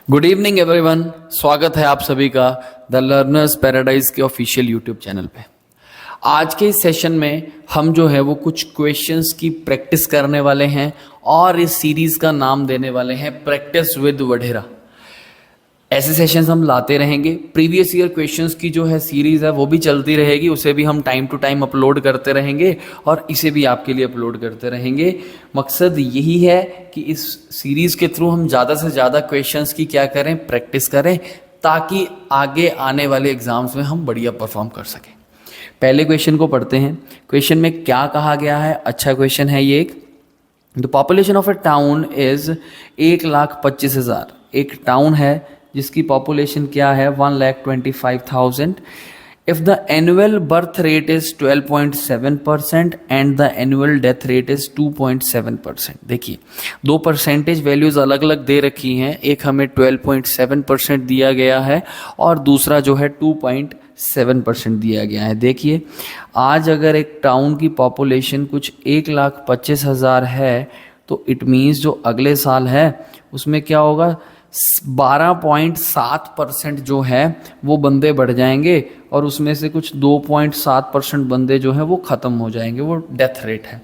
Good evening everyone, स्वागत है आप सभी का द लर्नर्स पैराडाइज के ऑफिशियल यूट्यूब चैनल पे। आज के इस सेशन में हम जो है वो कुछ क्वेश्चंस की प्रैक्टिस करने वाले हैं और इस सीरीज का नाम देने वाले हैं प्रैक्टिस विद वढेरा। ऐसे सेशंस हम लाते रहेंगे। प्रीवियस ईयर क्वेश्चंस की जो है सीरीज है वो भी चलती रहेगी, उसे भी हम टाइम टू टाइम अपलोड करते रहेंगे और इसे भी आपके लिए अपलोड करते रहेंगे। मकसद यही है कि इस सीरीज के थ्रू हम ज़्यादा से ज़्यादा क्वेश्चंस की क्या करें, प्रैक्टिस करें, ताकि आगे आने वाले एग्जाम्स में हम बढ़िया परफॉर्म कर सकें। पहले क्वेश्चन को पढ़ते हैं। क्वेश्चन में क्या कहा गया है, अच्छा क्वेश्चन है ये। The population of a town is 1,25,000। एक टाउन है जिसकी पॉपुलेशन क्या है 1,25,000। If the annual birth rate is 12.7% and the annual death rate is 2.7%। देखिए, दो परसेंटेज वैल्यूज अलग अलग दे रखी हैं। एक हमें 12.7% दिया गया है और दूसरा जो है 2.7% दिया गया है। देखिए, आज अगर एक टाउन की पॉपुलेशन कुछ 1,25,000 है तो इट मीन्स जो अगले साल है उसमें क्या होगा, 12.7% जो है वो बंदे बढ़ जाएंगे और उसमें से कुछ 2.7% बंदे जो है वो ख़त्म हो जाएंगे। वो डेथ रेट है।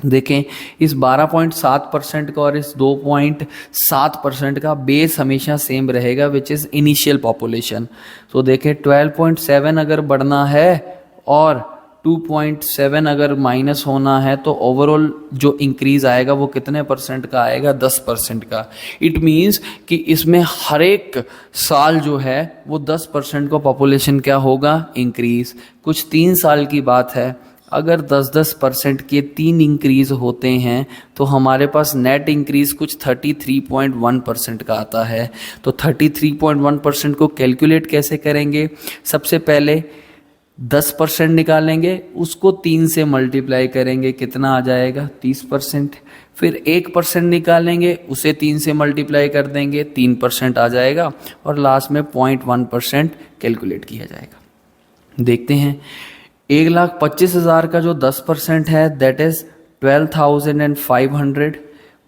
देखें, इस 12.7% का और इस 2.7% का बेस हमेशा सेम रहेगा, विच इज़ इनिशियल पॉपुलेशन। तो देखें, 12.7 अगर बढ़ना है और 2.7 अगर माइनस होना है तो ओवरऑल जो इंक्रीज आएगा वो कितने परसेंट का आएगा, 10% का। इट मीन्स कि इसमें हर एक साल जो है वो 10% का पॉपुलेशन क्या होगा, इंक्रीज। कुछ 3 साल की बात है, अगर 10% के 3 इंक्रीज होते हैं तो हमारे पास नेट इंक्रीज कुछ 33.1% का आता है। तो 33.1% को कैलकुलेट कैसे करेंगे, सबसे पहले 10% निकालेंगे, उसको 3 से मल्टीप्लाई करेंगे, कितना आ जाएगा 30%। फिर 1% निकालेंगे, उसे 3 से मल्टीप्लाई कर देंगे, 3% आ जाएगा और लास्ट में 0.1% कैलकुलेट किया जाएगा। देखते हैं, 1,25,000 का जो 10% है दैट इज 12,500।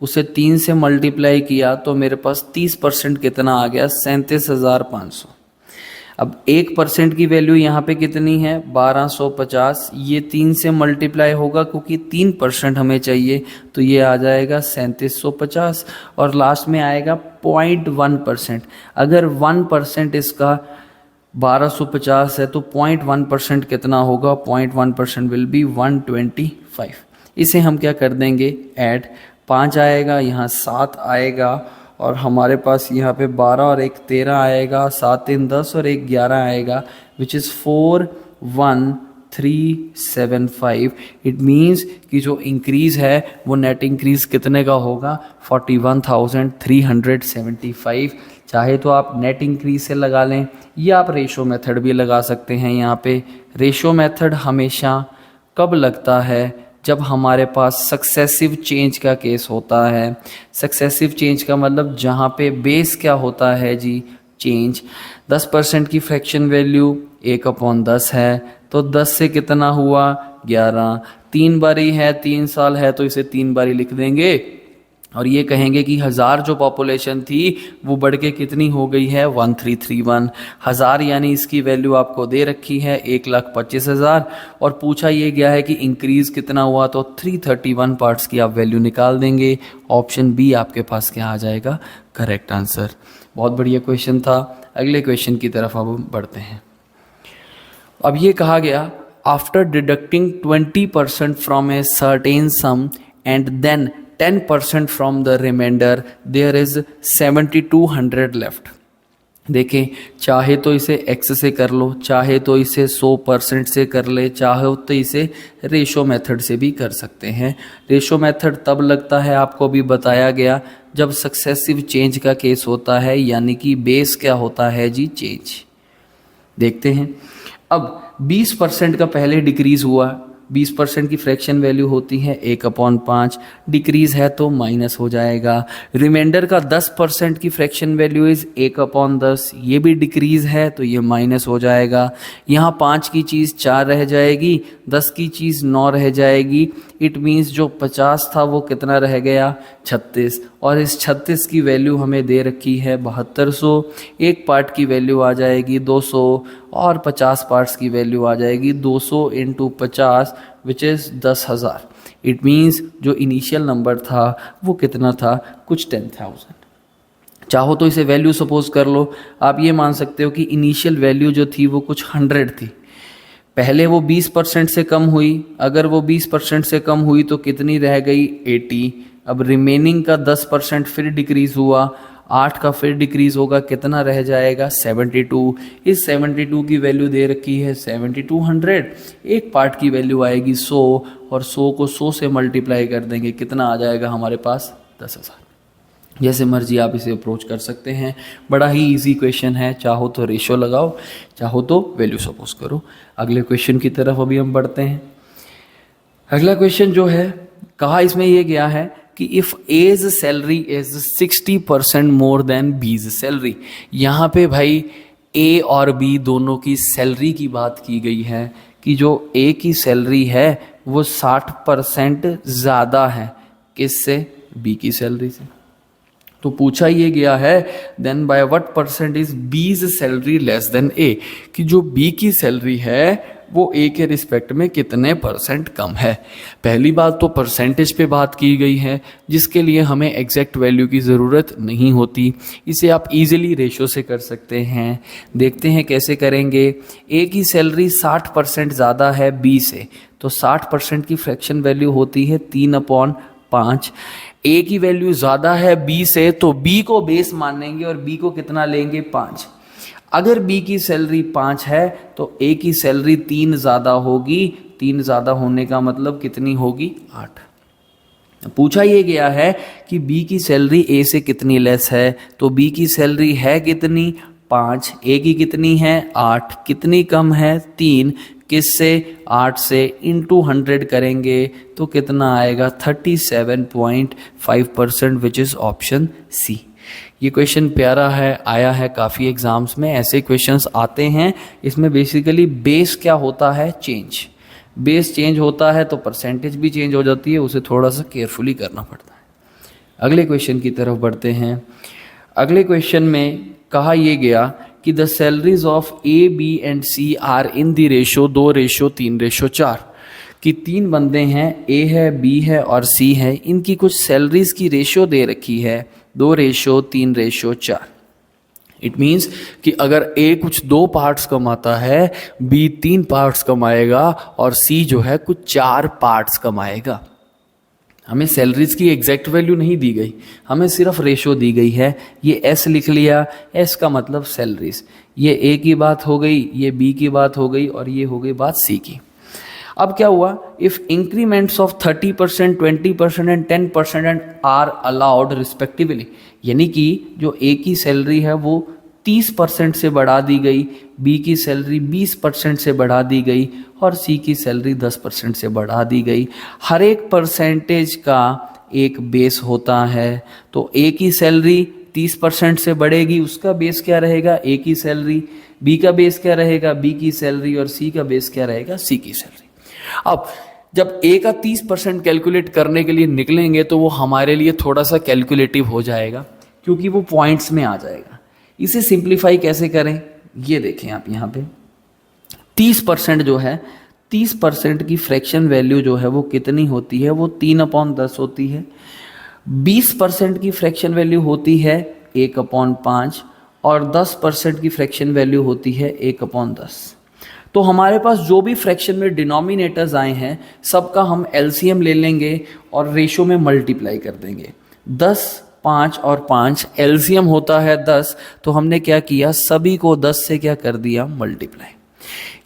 उसे 3 से मल्टीप्लाई किया तो मेरे पास 30% कितना आ गया, 37,500। अब 1% की वैल्यू यहाँ पे कितनी है, 1250। ये 3 से मल्टीप्लाई होगा क्योंकि 3% हमें चाहिए, तो ये आ जाएगा 3750 और लास्ट में आएगा 0.1%। अगर 1% इसका 1250 है तो 0.1% कितना होगा, 0.1% विल बी 125। इसे हम क्या कर देंगे, ऐड 5 आएगा, यहाँ 7 आएगा और हमारे पास यहाँ पे 12 और 1 13 आएगा, 7 3 10 और 1 11 आएगा, विच इज़ 41375। इट मीन्स कि जो इंक्रीज है वो नेट इंक्रीज कितने का होगा, 41,375। चाहे तो आप नेट इंक्रीज से लगा लें या आप रेशो मेथड भी लगा सकते हैं। यहाँ पे रेशो मेथड हमेशा कब लगता है, जब हमारे पास सक्सेसिव चेंज का केस होता है। सक्सेसिव चेंज का मतलब जहाँ पे बेस क्या होता है जी, चेंज। 10% की फ्रैक्शन वैल्यू 1/10 है, तो 10 से कितना हुआ, 11। 3 बारी है, 3 साल है तो इसे 3 बारी लिख देंगे और ये कहेंगे कि 1000 जो पॉपुलेशन थी वो बढ़ के कितनी हो गई है, 1331। 1000 यानी इसकी वैल्यू आपको दे रखी है 1,25,000 और पूछा ये गया है कि इंक्रीज कितना हुआ, तो 331 पार्ट्स की आप वैल्यू निकाल देंगे। ऑप्शन बी आपके पास क्या आ जाएगा, करेक्ट आंसर। बहुत बढ़िया क्वेश्चन था। अगले क्वेश्चन की तरफ अब हम बढ़ते हैं। अब ये कहा गया, after deducting 20% from a certain sum and then 10% from the remainder there is 7,200 left। देखें, चाहे तो इसे x से कर लो, चाहे तो इसे 100% से कर ले, चाहे तो इसे रेशो मेथड से भी कर सकते हैं। रेशो मेथड तब लगता है, आपको भी बताया गया, जब सक्सेसिव चेंज का केस होता है, यानी कि बेस क्या होता है जी, चेंज। देखते हैं, अब 20% का पहले डिक्रीज हुआ, 20% की फ्रैक्शन वैल्यू होती है 1/5, डिक्रीज है तो माइनस हो जाएगा। रिमाइंडर का 10% की फ्रैक्शन वैल्यू इज 1/10, ये भी डिक्रीज है तो ये माइनस हो जाएगा। यहाँ 5 की चीज़ 4 रह जाएगी, 10 की चीज़ 9 रह जाएगी। इट मीन्स जो 50 था वो कितना रह गया 36, और इस 36 की वैल्यू हमें दे रखी है 7200। एक पार्ट की वैल्यू आ जाएगी 200 और 50 पार्ट्स की वैल्यू आ जाएगी 200 into 50 which is 10,000। It means जो इनिशियल नंबर था वो कितना था, कुछ 10,000। चाहो तो इसे वैल्यू सपोज कर लो। आप ये मान सकते हो कि इनिशियल वैल्यू जो थी वो कुछ 100 थी, पहले वो 20% से कम हुई, अगर वो 20% से कम हुई तो कितनी रह गई 80। अब रिमेनिंग का 10% फिर डिक्रीज हुआ, 8 का फिर डिक्रीज होगा, कितना रह जाएगा 72। इस 72 की वैल्यू दे रखी है 7200। एक पार्ट की वैल्यू आएगी 100 और 100 को 100 से मल्टीप्लाई कर देंगे, कितना आ जाएगा हमारे पास 10,000। जैसे मर्जी आप इसे अप्रोच कर सकते हैं, बड़ा ही इजी क्वेश्चन है। चाहो तो रेशो लगाओ, चाहो तो वैल्यू सपोज करो। अगले क्वेश्चन की तरफ अभी हम बढ़ते हैं। अगला क्वेश्चन जो है कहा इसमें यह गया है कि if A's salary is 60% more than B's salary. यहाँ पे भाई ए और बी दोनों की सैलरी की बात की गई है कि जो ए की सैलरी है वो 60% ज़्यादा है किससे, बी की सैलरी से। तो पूछा ये गया है then by what percent is B's salary less than A, कि जो बी की सैलरी है वो ए के रिस्पेक्ट में कितने परसेंट कम है। पहली बात तो परसेंटेज पे बात की गई है जिसके लिए हमें एग्जैक्ट वैल्यू की ज़रूरत नहीं होती, इसे आप इजीली रेशो से कर सकते हैं। देखते हैं कैसे करेंगे। ए की सैलरी 60% ज़्यादा है बी से, तो 60% की फ्रैक्शन वैल्यू होती है 3/5। ए की वैल्यू ज़्यादा है बी से, तो बी को बेस मानेंगे और बी को कितना लेंगे 5। अगर बी की सैलरी 5 है तो ए की सैलरी 3 ज़्यादा होगी, 3 ज़्यादा होने का मतलब कितनी होगी 8। पूछा ये गया है कि बी की सैलरी ए से कितनी लेस है, तो बी की सैलरी है कितनी 5, ए की कितनी है 8, कितनी कम है 3, किससे 8 से, इंटू 100 करेंगे तो कितना आएगा 37.5% विच इज़ ऑप्शन सी। ये क्वेश्चन प्यारा है, आया है काफ़ी एग्जाम्स में, ऐसे क्वेश्चंस आते हैं। इसमें बेसिकली बेस क्या होता है, चेंज। बेस चेंज होता है तो परसेंटेज भी चेंज हो जाती है, उसे थोड़ा सा केयरफुली करना पड़ता है। अगले क्वेश्चन की तरफ बढ़ते हैं। अगले क्वेश्चन में कहा यह गया कि the salaries of A B and C are in the ratio 2:3:4, कि 3 बंदे हैं, ए है बी है और सी है, इनकी कुछ सैलरीज की रेशो दे रखी है 2:3:4। इट मीन्स कि अगर ए कुछ 2 पार्ट्स कमाता है, बी 3 पार्ट्स कमाएगा और सी जो है कुछ 4 पार्ट्स कमाएगा। हमें सैलरीज की एग्जैक्ट वैल्यू नहीं दी गई, हमें सिर्फ रेशो दी गई है। ये एस लिख लिया, एस का मतलब सैलरीज। ये ए की बात हो गई, ये बी की बात हो गई और ये हो गई बात सी की। अब क्या हुआ, if increments of 30%, 20% and 10% and are allowed respectively, यानी कि जो ए की सैलरी है वो 30% से बढ़ा दी गई, बी की सैलरी 20% से बढ़ा दी गई और सी की सैलरी 10% से बढ़ा दी गई। हर एक परसेंटेज का एक बेस होता है, तो ए की सैलरी 30% से बढ़ेगी, उसका बेस क्या रहेगा, ए की सैलरी। बी का बेस क्या रहेगा, बी की सैलरी। और सी का बेस क्या रहेगा, सी की सैलरी। अब जब ए का 30% कैलकुलेट करने के लिए निकलेंगे तो वो हमारे लिए थोड़ा सा कैलकुलेटिव हो जाएगा, क्योंकि वो पॉइंट्स में आ जाएगा। इसे सिंप्लीफाई कैसे करें, ये देखें आप यहाँ पे। 30% जो है, 30% की फ्रैक्शन वैल्यू जो है वो कितनी होती है, वो 3/10 होती है। 20% की फ्रैक्शन वैल्यू होती है 1/5 और 10% की फ्रैक्शन वैल्यू होती है 1/10। तो हमारे पास जो भी फ्रैक्शन में डिनोमिनेटर्स आए हैं सबका हम एलसीएम ले लेंगे और रेशो में मल्टीप्लाई कर देंगे। 10, 5 और 5 एलसीएम होता है 10, तो हमने क्या किया, सभी को 10 से क्या कर दिया, मल्टीप्लाई।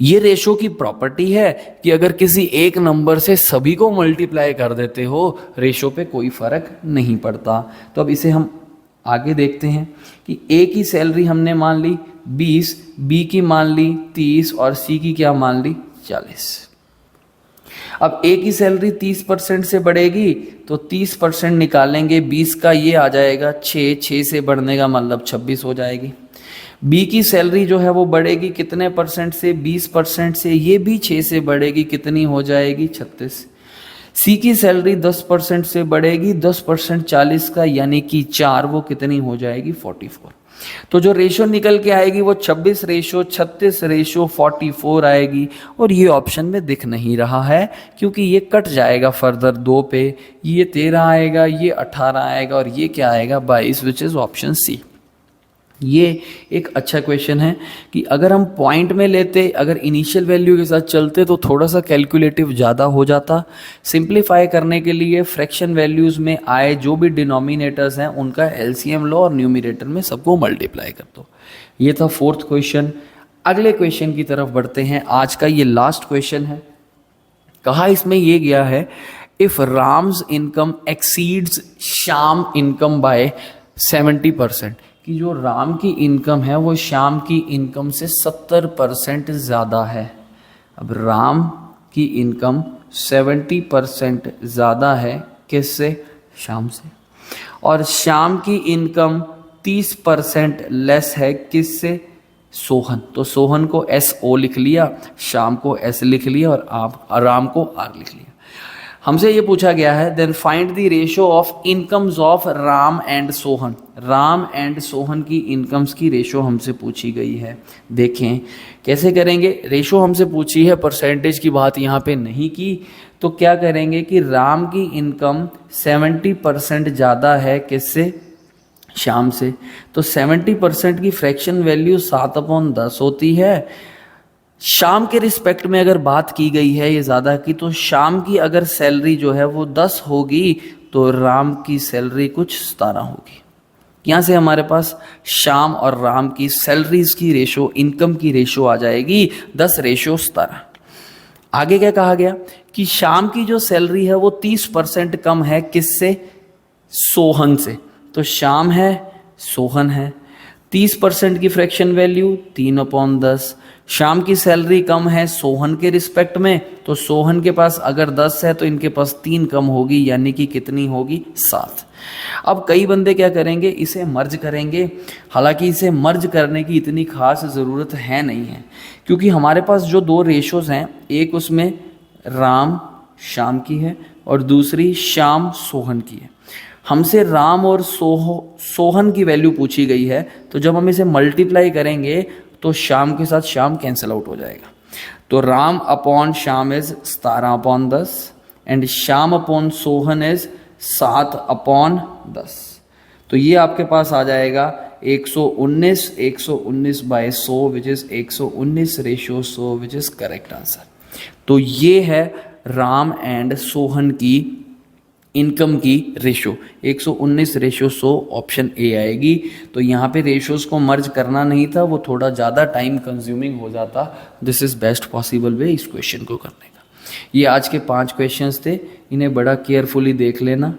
ये रेशो की प्रॉपर्टी है कि अगर किसी एक नंबर से सभी को मल्टीप्लाई कर देते हो, रेशो पे कोई फर्क नहीं पड़ता। तो अब इसे हम आगे देखते हैं कि ए की सैलरी हमने मान ली 20, बी की मान ली 30 और सी की क्या मान ली 40। अब ए की सैलरी 30% से बढ़ेगी तो 30% निकालेंगे 20 का, ये आ जाएगा 6 से बढ़ने का मतलब 26 हो जाएगी। बी की सैलरी जो है वो बढ़ेगी कितने परसेंट से, 20% से, ये भी 6 से बढ़ेगी, कितनी हो जाएगी 36। सी की सैलरी 10% से बढ़ेगी, 10% 40 का यानी कि 4, वो कितनी हो जाएगी 44। तो जो रेशो निकल के आएगी वो 26 रेशो 36 रेशो 44 आएगी। और ये ऑप्शन में दिख नहीं रहा है क्योंकि ये कट जाएगा फर्दर 2 पे, ये 13 आएगा, ये 18 आएगा और ये क्या आएगा 22, विच इज ऑप्शन सी। ये एक अच्छा क्वेश्चन है कि अगर हम पॉइंट में लेते, अगर इनिशियल वैल्यू के साथ चलते तो थोड़ा सा कैलकुलेटिव ज़्यादा हो जाता। सिंप्लीफाई करने के लिए फ्रैक्शन वैल्यूज़ में आए जो भी डिनोमिनेटर्स हैं उनका एलसीएम लो और न्यूमरेटर में सबको मल्टीप्लाई कर दो। ये था 4th क्वेश्चन। अगले क्वेश्चन की तरफ बढ़ते हैं। आज का ये लास्ट क्वेश्चन है। कहा इसमें ये गया है, if Ram's income exceeds Shyam income by 70%, कि जो राम की इनकम है वो श्याम की इनकम से 70% ज़्यादा है। अब राम की इनकम 70% ज़्यादा है किससे? श्याम से। और श्याम की इनकम 30% लेस है किससे? सोहन। तो सोहन को SO लिख लिया, श्याम को S लिख लिया और आप राम को R लिख लिया। हमसे ये पूछा गया है, then find the ratio of incomes of Ram and Sohan. Ram and Sohan की इनकम्स की रेशो हमसे पूछी गई है। देखें कैसे करेंगे। रेशो हमसे पूछी है, परसेंटेज की बात यहाँ पे नहीं की, तो क्या करेंगे कि राम की इनकम 70% ज़्यादा है किससे? श्याम से। तो 70% की फ्रैक्शन वैल्यू 7/10 होती है। शाम के रिस्पेक्ट में अगर बात की गई है ये ज़्यादा की, तो शाम की अगर सैलरी जो है वो 10 होगी तो राम की सैलरी कुछ 17 होगी। यहाँ से हमारे पास शाम और राम की सैलरीज की रेशो, इनकम की रेशो आ जाएगी 10:17। आगे क्या कहा गया कि शाम की जो सैलरी है वो 30% कम है किससे? सोहन से। तो शाम है, सोहन है। 30% की फ्रैक्शन वैल्यू 3/10। शाम की सैलरी कम है सोहन के रिस्पेक्ट में, तो सोहन के पास अगर 10 है तो इनके पास 3 कम होगी, यानी कि कितनी होगी? 7। अब कई बंदे क्या करेंगे, इसे मर्ज करेंगे। हालांकि इसे मर्ज करने की इतनी खास ज़रूरत है नहीं है, क्योंकि हमारे पास जो 2 रेशोज़ हैं, एक उसमें राम शाम की है और दूसरी श्याम सोहन की है। हमसे राम और सोहन की वैल्यू पूछी गई है, तो जब हम इसे मल्टीप्लाई करेंगे तो शाम के साथ शाम कैंसिल आउट हो जाएगा। तो Ram upon Shyam is 17/10 and Shyam upon Sohan is 7/10। तो ये आपके पास आ जाएगा 119 119/100 which is 119:100 which is correct answer. तो ये है राम एंड सोहन की इनकम की रेशो 119:100, ऑप्शन ए आएगी। तो यहाँ पे रेशोज को मर्ज करना नहीं था, वो थोड़ा ज़्यादा टाइम कंज्यूमिंग हो जाता। This is best possible way इस क्वेश्चन को करने का। ये आज के 5 क्वेश्चंस थे, इन्हें बड़ा केयरफुली देख लेना।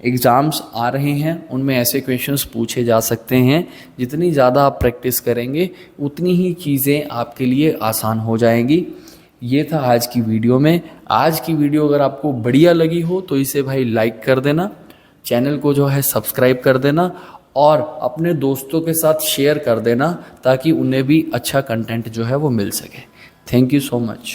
एग्ज़ाम्स आ रहे हैं, उनमें ऐसे क्वेश्चंस पूछे जा सकते हैं। जितनी ज़्यादा आप प्रैक्टिस करेंगे उतनी ही चीज़ें आपके लिए आसान हो जाएंगी। ये था आज की वीडियो में। आज की वीडियो अगर आपको बढ़िया लगी हो तो इसे भाई लाइक कर देना, चैनल को जो है सब्सक्राइब कर देना और अपने दोस्तों के साथ शेयर कर देना ताकि उन्हें भी अच्छा कंटेंट जो है वो मिल सके। Thank you so much.